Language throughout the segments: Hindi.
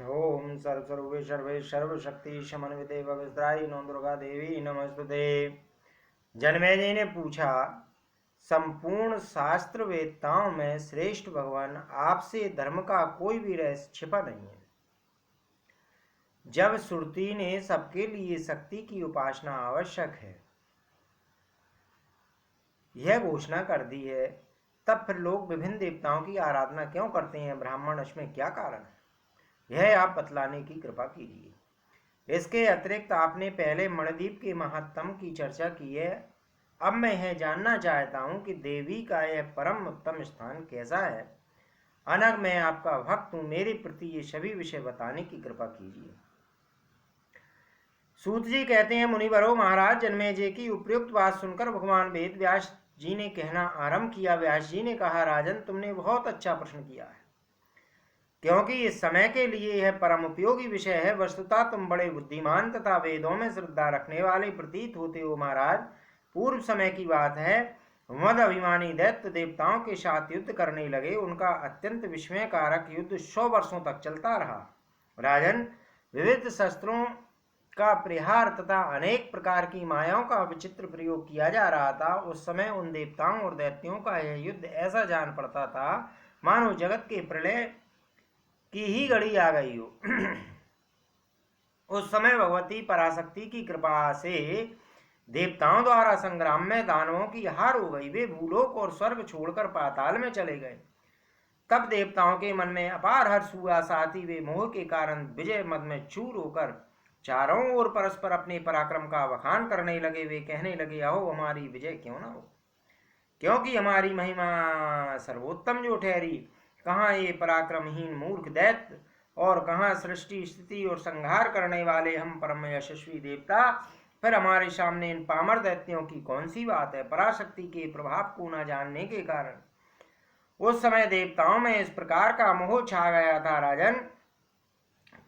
ओम सर्वस्वरूपे सर्वे सर्वशक्ति समन्विते भविद्राई नो दुर्गा देवी नमस्तुते। जन्मेजय ने पूछा, संपूर्ण शास्त्र वेदताओं में श्रेष्ठ भगवान, आपसे धर्म का कोई भी रहस्य छिपा नहीं है। जब श्रुति ने सबके लिए शक्ति की उपासना आवश्यक है यह घोषणा कर दी है, तब फिर लोग विभिन्न देवताओं की आराधना क्यों करते हैं? ब्राह्मण, इसमें क्या कारण है? यह आप बतलाने की कृपा कीजिए। इसके अतिरिक्त आपने पहले मणिद्वीप के महात्म की चर्चा की है। अब मैं यह जानना चाहता हूँ कि देवी का यह परम उत्तम स्थान कैसा है। अनग, मैं आपका भक्त हूँ, मेरे प्रति ये सभी विषय बताने की कृपा कीजिए। सूत जी कहते हैं, मुनिवरों महाराज, जन्मेजय की उपयुक्त बात सुनकर भगवान वेद व्यास जी ने कहना आरंभ किया। व्यास जी ने कहा, राजन, तुमने बहुत अच्छा प्रश्न किया है, क्योंकि इस समय के लिए यह परम उपयोगी विषय है। वस्तुतः तुम बड़े बुद्धिमान तथा वेदों में श्रद्धा रखने वाले प्रतीत होते हो। महाराज, पूर्व समय की बात है, मद अभिमानी दैत्य देवताओं के साथ युद्ध करने लगे। उनका अत्यंत विस्मयकारक युद्ध 100 वर्षों तक चलता रहा। राजन, विविध शस्त्रों का प्रहार तथा अनेक प्रकार की मायाओं का विचित्र प्रयोग किया जा रहा था। उस समय उन देवताओं और दैत्यों का यह युद्ध ऐसा जान पड़ता था मानो जगत के प्रलय की ही घड़ी आ गई हो। उस समय भगवती पराशक्ति की कृपा से देवताओं द्वारा संग्राम में दानवों की हार हो गई। वे भूलोक और स्वर्ग छोड़कर पाताल में चले गए। तब देवताओं के मन में अपार हर्ष हुआ, साथ ही वे मोह के कारण विजय मद में चूर होकर चारों ओर परस्पर अपने पराक्रम का बखान करने लगे। वे कहने लगे, अहो, हमारी विजय क्यों न हो, क्योंकि हमारी महिमा सर्वोत्तम जो ठहरी। कहाँ ये पराक्रमहीन मूर्ख दैत्य, और कहाँ सृष्टि स्थिति और संहार करने वाले हम परम यशस्वी देवता। फिर हमारे सामने इन पामर दैत्यों की कौन सी बात है? पराशक्ति के प्रभाव को न जानने के कारण उस समय देवताओं में इस प्रकार का मोह छा गया था। राजन,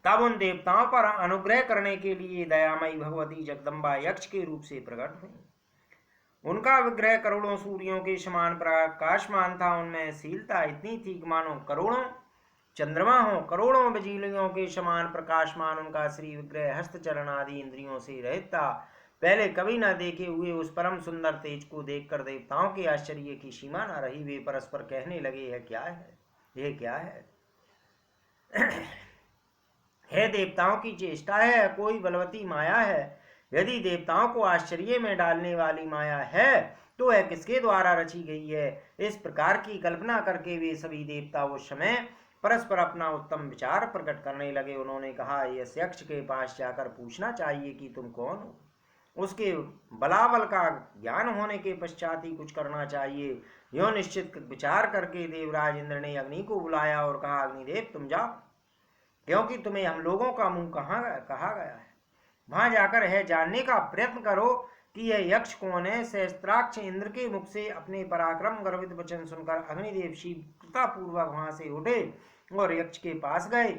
तब उन देवताओं पर अनुग्रह करने के लिए दयामयी भगवती जगदम्बा यक्ष के रूप से प्रकट हुई। उनका विग्रह करोड़ों सूर्यों के समान प्रकाशमान था। उनमें शीलता इतनी थी कि मानो करोड़ों चंद्रमा हो। करोड़ों बिजलियों के समान प्रकाशमान उनका श्री विग्रह हस्त चरण आदि इंद्रियों से रहित था। पहले कभी न देखे हुए उस परम सुंदर तेज को देखकर देवताओं के आश्चर्य की सीमा न रही। वे परस्पर कहने लगे, यह क्या है, यह क्या है? है देवताओं की चेष्टा है, कोई बलवती माया है? यदि देवताओं को आश्चर्य में डालने वाली माया है तो वह किसके द्वारा रची गई है? इस प्रकार की कल्पना करके वे सभी देवता उस समय परस्पर अपना उत्तम विचार प्रकट करने लगे। उन्होंने कहा, इस यक्ष के पास जाकर पूछना चाहिए कि तुम कौन हो। उसके बलाबल का ज्ञान होने के पश्चात ही कुछ करना चाहिए। यो निश्चित विचार करके देवराज इंद्र ने अग्नि को बुलाया और कहा, अग्निदेव, तुम जाओ, क्योंकि तुम्हें हम लोगों का मुंह कहा गया है। वहां जाकर यह जानने का प्रयत्न करो कि यह यक्ष कौन है। सहस्त्राक्ष इंद्र के मुख से अपने पराक्रम गर्वित वचन सुनकर अग्निदेव शीघ्रतापूर्वक वहां से उठे और यक्ष के पास गए।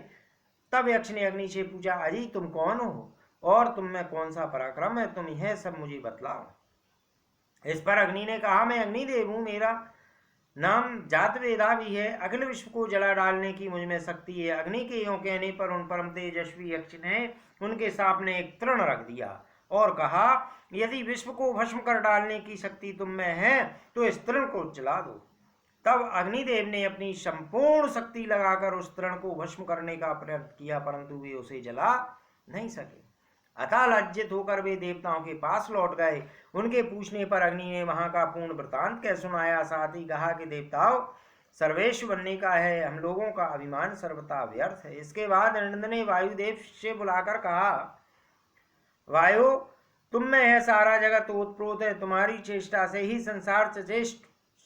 तब यक्ष ने अग्नि से पूछा, अजी, तुम कौन हो और तुम में कौन सा पराक्रम है? तुम यह सब मुझे बतलाओ। इस पर अग्नि ने कहा, मैं अग्निदेव हूँ, मेरा नाम जातवेदा भी है। अखिल विश्व को जला डालने की मुझ में शक्ति है। अग्नि के यों कहने पर उन परम तेजस्वी यक्ष ने उनके सामने एक तृण रख दिया और कहा, यदि विश्व को भस्म कर डालने की शक्ति तुम में है तो इस तृण को जला दो। तब अग्निदेव ने अपनी संपूर्ण शक्ति लगाकर उस तृण को भस्म करने का प्रयत्न किया, परंतु वे उसे जला नहीं सके। अतः लज्जित होकर वे देवताओं के पास लौट गए। उनके पूछने पर अग्नि ने वहां का पूर्ण वृतांत कह सुनाया। साथ ही कहा कि देवताओं, सर्वेश बनने का है, हम लोगों का अभिमान सर्वथा व्यर्थ है। इसके बाद इंद्र ने वायुदेव से बुलाकर कहा, वायु, तुम में यह सारा जगत ओतप्रोत है। तुम्हारी चेष्टा से ही संसार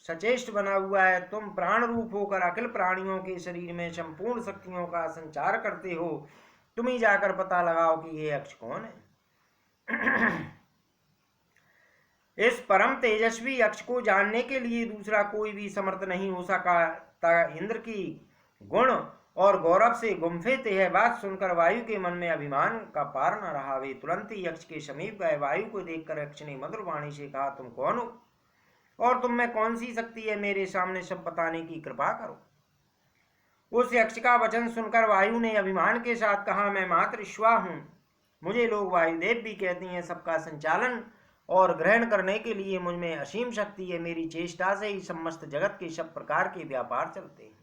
सचेष्ट बना हुआ है। तुम प्राण रूप होकर अखिल प्राणियों के शरीर में संपूर्ण शक्तियों का संचार करते हो। तुम ही जाकर पता लगाओ कि ये यक्ष कौन है। इस परम तेजस्वी यक्ष को जानने के लिए दूसरा कोई भी समर्थ नहीं हो सका। इंद्र की गुण और गौरव से गुम्फित यह बात सुनकर वायु के मन में अभिमान का पार न रहा। वे तुरंत ही यक्ष के समीप गए। वायु को देखकर यक्ष ने मधुर वाणी से कहा, तुम कौन हो और तुम में कौन सी शक्ति है? मेरे सामने सब बताने की कृपा करो। उस यक्ष का वचन सुनकर वायु ने अभिमान के साथ कहा, मैं मात्र ईश्वा हूँ, मुझे लोग वायुदेव भी कहते हैं। सबका संचालन और ग्रहण करने के लिए मुझ में असीम शक्ति है। मेरी चेष्टा से ही समस्त जगत के सब प्रकार के व्यापार चलते हैं।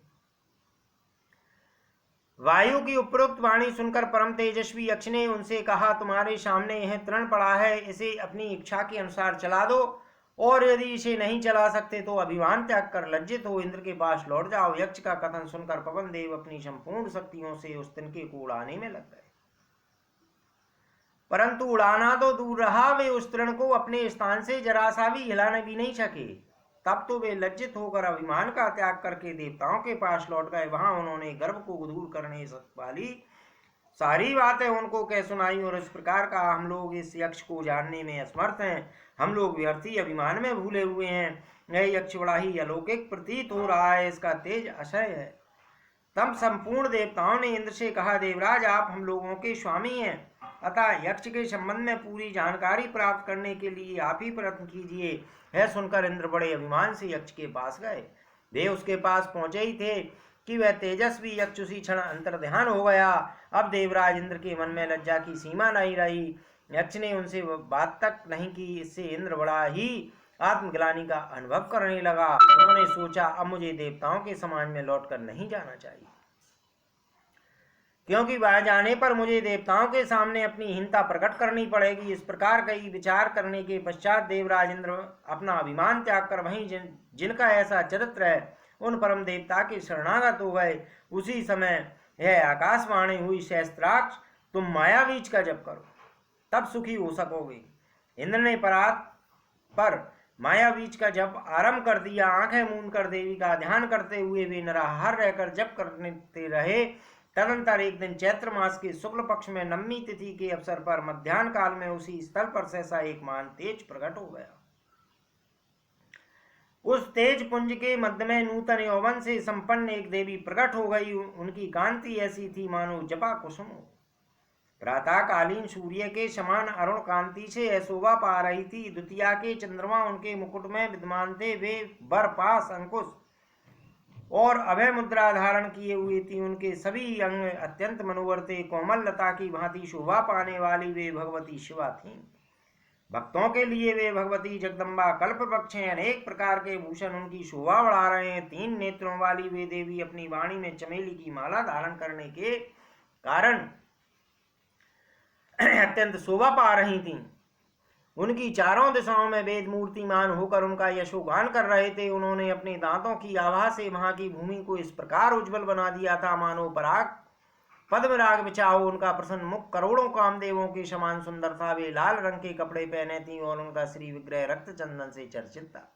वायु की उपरोक्त वाणी सुनकर परम तेजस्वी यक्ष ने उनसे कहा, तुम्हारे सामने यह तृण पड़ा है, इसे अपनी इच्छा के अनुसार चला दो, और यदि इसे नहीं चला सकते तो अभिमान त्याग कर लज्जित हो इंद्र के पास लौट जाओ। यक्ष का कथन सुनकर पवन देव अपनी संपूर्ण शक्तियों से उस तिनके को उड़ाने में लग गए, परंतु उड़ाना तो दूर रहा, वे उस तृण को अपने स्थान से जरा सा भी हिलाने भी नहीं सके। तब तो वे लज्जित होकर अभिमान का त्याग करके देवताओं के पास लौट गए। वहां उन्होंने गर्भ को दूर करने वाली सारी बातें उनको कह सुनाई और इस प्रकार का, हम लोग इस यक्ष को जानने में असमर्थ हैं, हम लोग व्यर्थी अभिमान में भूले हुए हैं। यह यक्ष बड़ा ही अलौकिक प्रतीत हो रहा है, इसका तेज अक्षय है। तब संपूर्ण देवताओं ने इंद्र से कहा, देवराज आप हम लोगों के स्वामी हैं, अतः यक्ष के संबंध में पूरी जानकारी प्राप्त करने के लिए आप ही प्रयत्न कीजिए। यह सुनकर इंद्र बड़े अभिमान से यक्ष के पास गए। वे उसके पास पहुंचे ही थे कि वह तेजस्वी यक्ष उसी क्षण अंतर्ध्यान हो गया। अब देवराज इंद्र के मन में लज्जा की सीमा नहीं रही। यक्ष ने उनसे बात तक नहीं की। इससे इंद्र बड़ा ही आत्मग्लानि का अनुभव करने लगा। उन्होंने सोचा, अब मुझे देवताओं के समाज में लौटकर नहीं जाना चाहिए, क्योंकि वहां जाने पर मुझे देवताओं के सामने अपनी हीनता प्रकट करनी पड़ेगी। इस प्रकार कई विचार करने के पश्चात देवराज इंद्र अपना अभिमान त्याग कर वहीं जिनका ऐसा चरित्र है उन परम देवता के शरणागत हो गए। उसी समय यह आकाशवाणी हुई, सहस्त्राक्ष तुम माया बीज का जप करो, तब सुखी हो सकोगे। इंद्र ने पर माया बीज का जप आरंभ कर दिया। आंखें मूंद कर देवी का ध्यान करते हुए वे निराहार रहकर जप करते रहे। तदंतर एक दिन चैत्र मास के शुक्ल पक्ष में नवमी तिथि के अवसर पर मध्याह्न काल में उसी स्थल पर सहसा एक महान तेज प्रकट हो गया। उस तेज पुंज के मध्य में नूतन यौवन से संपन्न एक देवी प्रकट हो गई। उनकी कांति ऐसी थी मानो जपा कुसुम। प्रातः कालीन सूर्य के समान अरुण कांति से शोभा पा रही थी। द्वितीया के चंद्रमा उनके मुकुट में विद्यमान थे। वे बर, पास, अंकुश और अभय मुद्रा धारण किए हुए थी। उनके सभी अंग अत्यंत मनोहर थे। कोमल लता की भांति शोभा पाने वाली वे भगवती शिवा थीं। भक्तों के लिए वे भगवती जगदम्बा कल्प वृक्ष हैं। अनेक प्रकार के भूषण उनकी शोभा बढ़ा रहे हैं। 3 नेत्रों वाली वे देवी अपनी वाणी में चमेली की माला धारण करने के कारण अत्यंत शोभा पा रही थीं। उनकी चारों दिशाओं में वेद मूर्तिमान होकर उनका यशोगान कर रहे थे। उन्होंने अपने दांतों की आभा से वहां की भूमि को इस प्रकार उज्जवल बना दिया था मानो पराग पद्मराग बिछाओ। उनका प्रसन्न मुख करोड़ों कामदेवों के समान सुंदर था। वे लाल रंग के कपड़े पहने थी और उनका श्री विग्रह रक्त चंदन से चर्चित था।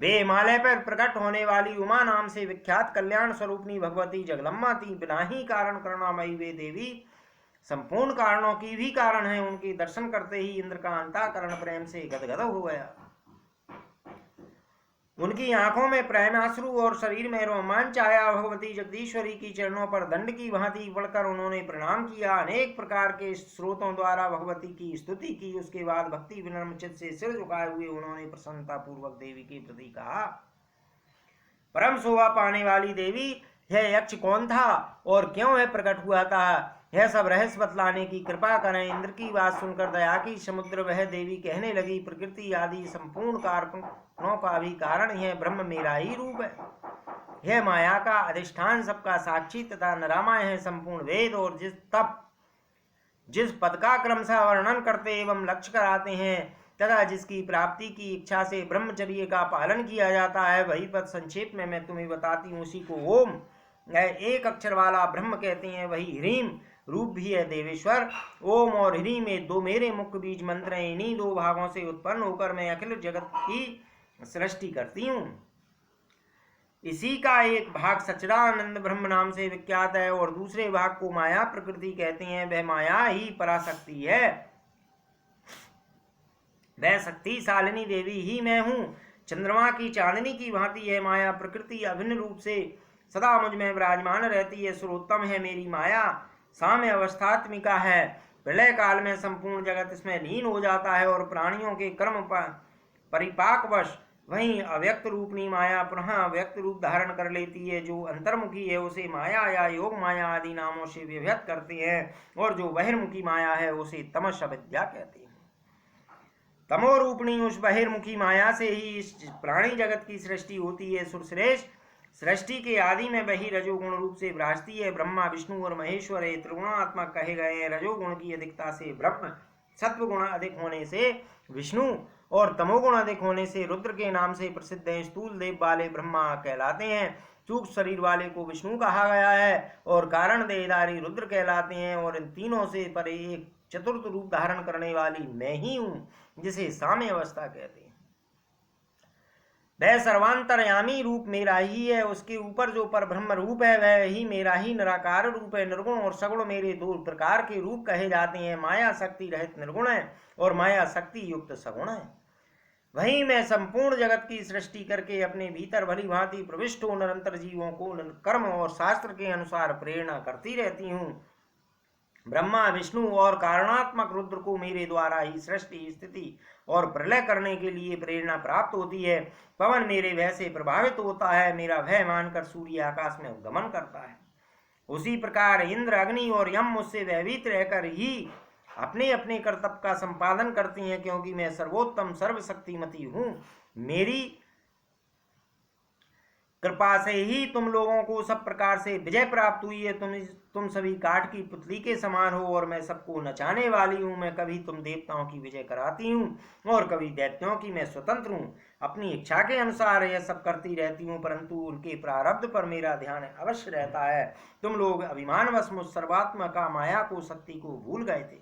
वे हिमालय पर प्रकट होने वाली उमा नाम से विख्यात कल्याण स्वरूपनी भगवती जगदम्बा थी। बिना ही कारण करुणामयी वे देवी संपूर्ण कारणों की भी कारण है। उनके दर्शन करते ही इंद्र का अंतःकरण प्रेम से गदगद हो गया। उनकी आंखों में प्रेमाश्रु और शरीर में रोमांच आया। भगवती जगदीश्वरी की चरणों पर दंड की भांति पड़कर उन्होंने प्रणाम किया। अनेक प्रकार के स्रोतों द्वारा भगवती की स्तुति की। उसके बाद भक्ति विनम्र चित्त से सिर झुकाए हुए उन्होंने प्रसन्नता पूर्वक देवी के प्रति कहा, परम शोभा पाने वाली देवी, यह यक्ष कौन था और क्यों है प्रकट हुआ था, यह सब रहस्य बतलाने की कृपा करें। इंद्र की बात सुनकर दया की समुद्र वह देवी कहने लगी, प्रकृति आदि संपूर्ण कारकों का भी कारण यह ब्रह्म मेरा ही रूप है। यह माया का अधिष्ठान, सबका साक्षी तथा निरामय है। संपूर्ण वेद और जिस पद का क्रमशः वर्णन करते एवं लक्ष्य कराते हैं तथा जिसकी प्राप्ति की इच्छा से ब्रह्मचर्य का पालन किया जाता है, वही पद संक्षेप में मैं तुम्हें बताती हूँ। उसी को ओम एक अक्षर वाला ब्रह्म कहते हैं। वही ह्रीम रूप भी है देवेश्वर। ओम और ह्रीम में 2 मेरे मुख्य बीज मंत्र हैं। इन्हीं 2 भागों से उत्पन्न होकर मैं अखिल जगत की सृष्टि करती हूँ। इसी का एक भाग सच्चिदानंद ब्रह्म नाम से विख्यात है और दूसरे भाग को माया प्रकृति कहते हैं। वह माया ही पराशक्ति है। वह शक्तिशालिनी देवी ही मैं हूँ। चंद्रमा की चांदनी की भांति यह माया प्रकृति अभिन्न रूप से सदा मुझ में विराजमान रहती है। सर्वोत्तम है मेरी माया, साम्य अवस्थात्मिका है। प्रलय काल में संपूर्ण जगत इसमें लीन हो जाता है और प्राणियों के कर्म परिपाकवश वहीं अव्यक्त रूपनी माया पुनः व्यक्त रूप धारण कर लेती है। जो अंतर्मुखी है उसे माया या योग माया आदि नामों से विभक्त करते हैं, और जो बहिर्मुखी माया है उसे तमस अविद्या कहते हैं। तमो रूपणी उस बहिर्मुखी माया से ही इस प्राणी जगत की सृष्टि होती है। सुरश्रेष्ठ, सृष्टि के आदि में वही रजोगुण रूप से विराजती है। ब्रह्मा विष्णु और महेश्वर ये त्रिगुणात्मक कहे गए हैं। रजोगुण की अधिकता से ब्रह्म, सत्वगुण अधिक होने से विष्णु और तमोगुण अधिक होने से रुद्र के नाम से प्रसिद्ध हैं। स्थूल देव वाले ब्रह्मा कहलाते हैं, सूक्ष्म शरीर वाले को विष्णु कहा गया है, और कारण देहधारी रुद्र कहलाते हैं। और इन तीनों से परे एक चतुर्थ रूप धारण करने वाली मैं ही हूँ, जिसे साम्य अवस्था कहते हैं। वह सर्वांतरयामी रूप मेरा ही है। उसके ऊपर जो पर ब्रह्म रूप है वह ही मेरा ही निराकार रूप है। निर्गुण और सगुण मेरे दो प्रकार के रूप कहे जाते हैं। माया शक्ति रहित निर्गुण है और माया शक्ति युक्त सगुण है। वहीं मैं संपूर्ण जगत की सृष्टि करके अपने भीतर भली भांति प्रविष्ट हो निरंतर जीवों को कर्म और शास्त्र के अनुसार प्रेरणा करती रहती हूँ। ब्रह्मा विष्णु और कारणात्मक रुद्र को मेरे द्वारा ही सृष्टि स्थिति और प्रलय करने के लिए प्रेरणा प्राप्त होती है। पवन मेरे भय से प्रभावित होता है, मेरा भय मानकर सूर्य आकाश में उद्गमन करता है। उसी प्रकार इंद्र अग्नि और यम मुझसे भयभीत रहकर ही अपने अपने कर्तव्य का संपादन करते हैं, क्योंकि मैं सर्वोत्तम सर्वशक्तिमती हूँ। मेरी कृपा से ही तुम लोगों को सब प्रकार से विजय प्राप्त हुई है। तुम सभी काठ की पुतली के समान हो और मैं सबको नचाने वाली हूँ। मैं कभी तुम देवताओं की विजय कराती हूँ और कभी दैत्यों की। मैं स्वतंत्र हूँ, अपनी इच्छा के अनुसार यह सब करती रहती हूँ, परंतु उनके प्रारब्ध पर मेरा ध्यान अवश्य रहता है। तुम लोग अभिमानवश मुझ सर्वात्मका माया को, शक्ति को भूल गए थे।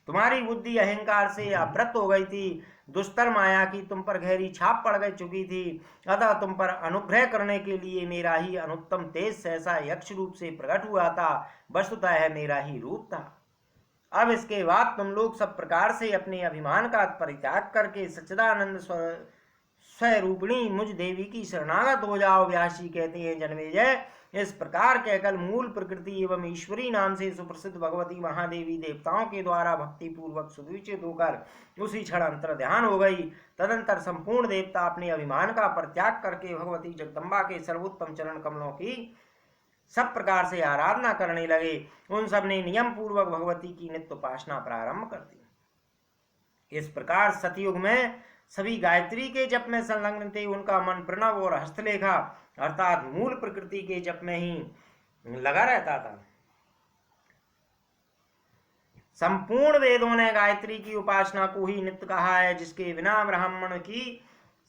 तुम्हारी बुद्धि अहंकार से आवृत हो गई थी। दुस्तर माया की तुम पर गहरी छाप पड़ गई चुकी थी। अतः तुम पर अनुग्रह करने के लिए मेरा ही अनुत्तम तेज सहसा यक्ष रूप से प्रकट हुआ था। वस्तुतः है मेरा ही रूप था। अब इसके बाद तुम लोग सब प्रकार से अपने अभिमान का परित्याग करके सच्चिदानंद स्वरूपिणी मुझ देवी की शरणागत हो जाओ। व्यास जी कहते हैं, जन्मेजय, इस प्रकार कहकर मूल प्रकृति एवं ईश्वरी नाम से सुप्रसिद्ध भगवती महादेवी देवताओं के द्वारा भक्ति पूर्वक सुद्विचित होकर उसी क्षण अंतर ध्यान हो गई। तदंतर संपूर्ण देवता अपने अभिमान का परित्याग करके भगवती जगदम्बा के सर्वोत्तम चरण कमलों की सब प्रकार से आराधना करने लगे। उन सब ने नियम पूर्वक भगवती की नित्य उपासना प्रारंभ कर दी। इस प्रकार सतयुग में सभी गायत्री के जप में संलग्न थे। उनका मन प्रणव और हस्तलेखा अर्थात मूल प्रकृति के जप में ही लगा रहता था। संपूर्ण वेदों ने गायत्री की उपासना को ही नित्य कहा है, जिसके बिना ब्राह्मण की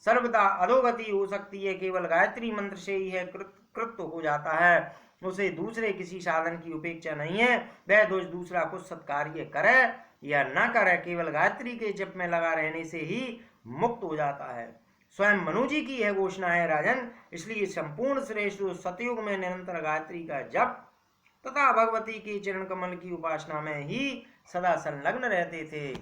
सर्वदा अधोगति हो सकती है। केवल गायत्री मंत्र से ही है कृत हो जाता है, उसे दूसरे किसी साधन की उपेक्षा नहीं है। वह दूसरा कुछ सत्कार्य करे या न करे, केवल गायत्री के जप में लगा रहने से ही मुक्त हो जाता है। स्वयं मनु जी की यह घोषणा है, राजन। इसलिए संपूर्ण श्रेष्ठ सतयुग में निरंतर गायत्री का जप तथा भगवती के चरण कमल की उपासना में ही सदा संलग्न रहते थे।